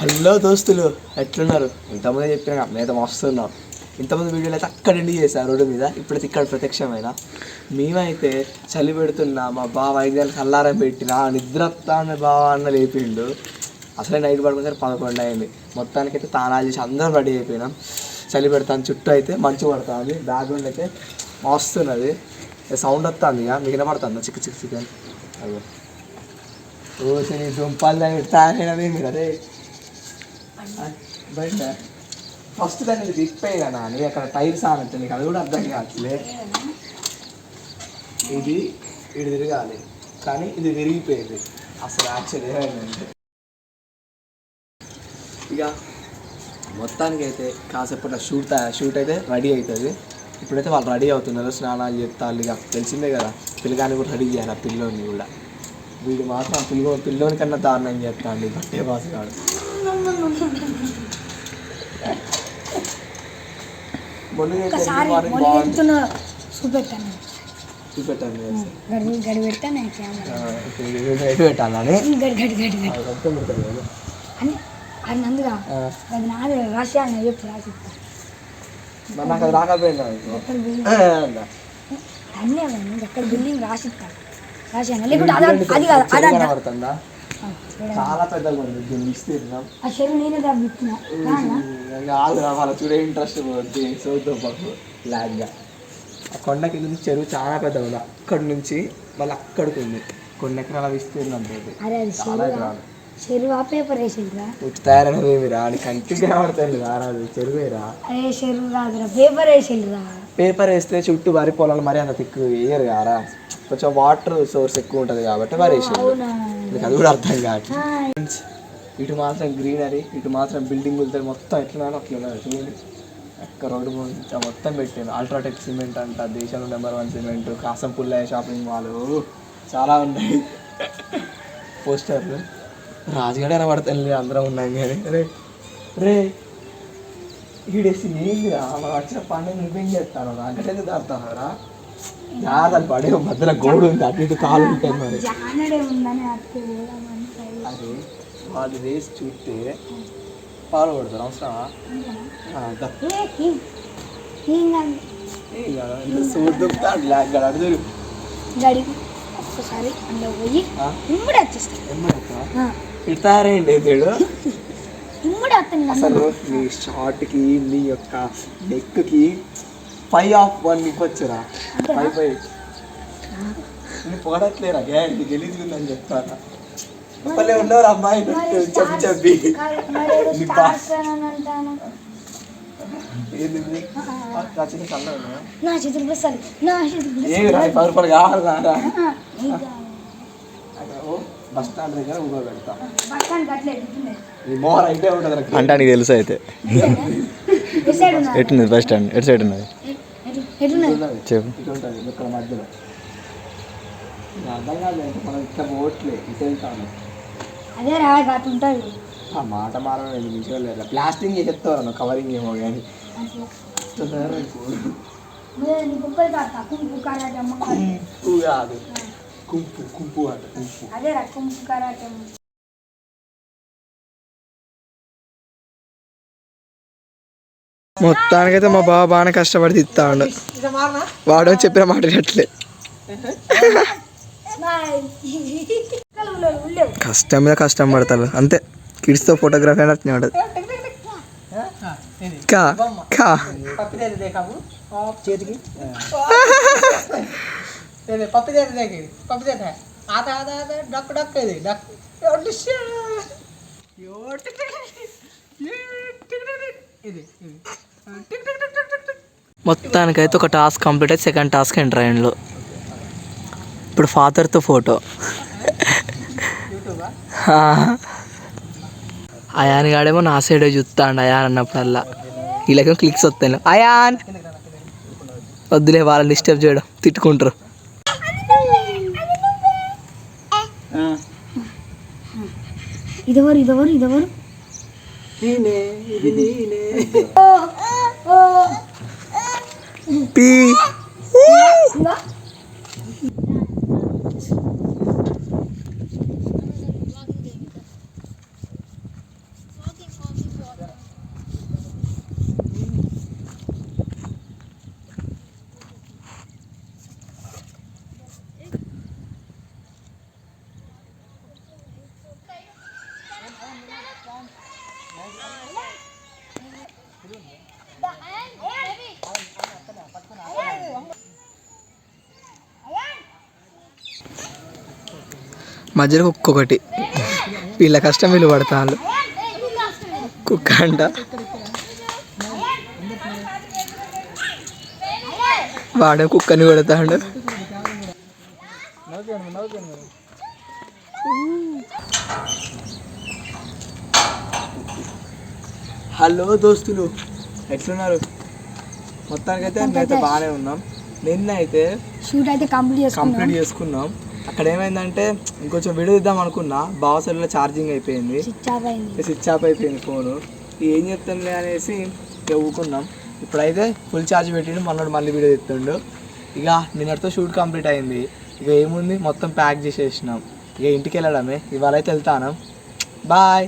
Hello దోస్తులు, ఎట్లున్నారు? ఇంతమంది చెప్పినా నేత మస్తున్నాం. ఇంతమంది వీడియోలు అయితే అక్కడ ఎండి చేశారు రోడ్డు మీద, ఇప్పుడైతే ఇక్కడ ప్రత్యక్షమైన. మేమైతే చలి పెడుతున్నా, మా బావ 5 గంటలకు అల్లారం పెట్టిన నిద్ర వస్తాను బావ అన్న లేపిండు. అసలే నైట్ పడుకునేసరి 11 అయింది. మొత్తానికైతే తానాలు చేసి అందరం రెడీ అయిపోయినాం. చలి పెడతాను, చుట్టూ అయితే మంచు పడుతుంది, బ్యాక్గ్రౌండ్ అయితే మస్తున్నది, సౌండ్ వస్తుంది. ఇక మీకు వినపడుతుంది చిక్కు చిక్కు చికెన్. అయ్యో రోజు నీ దుంపాలు తాగేనవి మీరు అదే బయట ఫస్ట్ దాన్ని తిప్పాయి కదా అని అక్కడ టైర్స్ ఆనట్టు, నీకు అది కూడా అర్థం కావట్లే. ఇది ఇటు తిరగాలి కానీ ఇది విరిగిపోయింది. అసలు యాక్చువల్ ఏమైందంటే ఇక మొత్తానికి అయితే కాసేపట్లో షూట్ అయితే రెడీ అవుతుంది. ఇప్పుడైతే వాళ్ళు రెడీ అవుతున్నారు, స్నానాలు చేస్తారు. ఇక తెలిసిందే కదా, పిల్లగాని కూడా రెడీ చేయాలి. ఆ పిల్లోని కూడా, వీడు మాత్రం పిల్లోని కన్నా దారుణం చేస్తాండి బట్టే బాసుగాడు. నాకు రాకపోయింది, బిల్డింగ్ రాసిస్తా చాలా పెద్దగా ఉంది దీన్ని విస్తీర్ణం. వాళ్ళ చూడే ఇంట్రెస్ట్ పోతుంది. సోతో పప్పు లాగ్గా ఆ కొండ కింద నుంచి చెరువు చాలా పెద్దగా ఉంది. అక్కడి నుంచి మళ్ళీ అక్కడికి ఉంది, కొన్ని ఎకరాల విస్తీర్ణం పోతుంది. చాలా ఎకరాలు తయారైనవి రా, కంటికి కనబడతాయి రారాదు. చెరువేరా, పేపర్ వేస్తే చుట్టూ వరి పొలాలు మరి అంత తిక్కు వేయరు కారా, కొంచెం వాటర్ సోర్స్ ఎక్కువ ఉంటుంది కాబట్టి వరి వేసారు. మీకు అది కూడా అర్థం కాదు. ఇటు మాత్రం గ్రీనరీ, ఇటు మాత్రం బిల్డింగ్ వెళ్తాయి. మొత్తం ఎట్లున్నానో అట్లా చూడండి. ఎక్క రోడ్డు మొత్తం పెట్టాను. అల్ట్రాటెక్ సిమెంట్ అంట, దేశంలో number 1 cement. Kasam Pullaiah shopping mall చాలా ఉన్నాయి. పోస్టర్లు రాజుగాడే కనబడతాను, అందరం ఉన్నాం కానీ. రే ఈడేసి ఏందిరా వచ్చిన పండుగ నువ్వేం చేస్తాను, నాకైతే దాడుతాను రా. జాగ్రత్తలు పడే మధ్యలో గోడు ఉంది, అటు ఇటు కాలు ఉంటాయి. మరి అదే వాళ్ళు వేసి చూస్తే పాలు పడతారు. అవసరమా? ఇస్తారేంటి అసలు నీ షార్ట్కి నీ యొక్క నెక్కి 5/1 ఇవ్వచ్చురా. 5/5 నేను పొగడట్లేరా, గ్యారెంటీ గెలిచిందని చెప్తారా. పల్లె ఉండవు అమ్మాయి చెప్పి చెప్పి కావాలా బస్ స్టాండ్ దగ్గర ఊగో పెడతా. మోహర్ అయితే ఉంటుంది అంటే నీకు తెలుసు. అయితే ఎట్టున్నది బస్ స్టాండ్? ఎటు సైడ్ ఉన్నది చెప్పు. ఇటు ఉంటుంది ఇక్కడ మధ్యలో. అర్థం కాదు, మనం ఇక్కడ పోవట్లే, ఇటు వెళ్తాను. ఆ మాట మారడం మంచిగా లేదు. ప్లాస్టింగ్ చేస్తాను, కవరింగ్ ఏమో కానీ. కుంపు కాదు, కుంపు కుంపు అంట, కుంపు. మొత్తానికైతే మా బావ బాగానే కష్టపడి తిస్తాడు. వాడు చెప్పిన మాట వినట్లే. కష్టం మీద కష్టం పడతారు అంతే. కిడ్స్తో ఫోటోగ్రఫీ అని అట్నే ఉంటుంది. మొత్తానికైతే ఒక టాస్క్ కంప్లీట్ అయితే సెకండ్ టాస్క్ ఎంటర్ అయ్యిండ్లో. ఇప్పుడు ఫాదర్తో ఫోటో. అయాన్ గాడేమో నా సైడే చూస్తాడు. అయాన్ అన్నప్పుడల్లా వీళ్ళకేమో క్లిక్స్ వస్తాయి. అయాన్ వద్దులే, వాళ్ళని డిస్టర్బ్ చేయడం, తిట్టుకుంటారు. ఇదెవరు పీ మధ్యలో ఒక్కొక్కటి వీళ్ళ కష్టం వీళ్ళు పడతాను. కుక్క అంట వాడే కుక్కని కొడతాడు. హలో దోస్తులు, ఎట్లున్నారు? మొత్తానికైతే మేమైతే బాగానే ఉన్నాం. నిన్న అయితే షూట్ అయితే కంప్లీట్ చేసుకున్నాం. అక్కడ ఏమైందంటే ఇంకొంచెం వీడియో ఇద్దాం అనుకున్నా, బావ సెల్లో ఛార్జింగ్ అయిపోయింది, స్విచ్ ఆఫ్ అయిపోయింది ఫోను. ఏం చెప్తాంలే అనేసి ఇక ఊకున్నాం. ఇప్పుడైతే ఫుల్ ఛార్జ్ పెట్టిండు, మొన్నటి మళ్ళీ వీడియో తెస్తుండు. ఇక నిన్నటితో షూట్ కంప్లీట్ అయింది. ఇక ఏముంది, మొత్తం ప్యాక్ చేసేసినాం. ఇక ఇంటికి వెళ్ళడమే. ఇవాళ అయితే వెళ్తాను. బాయ్.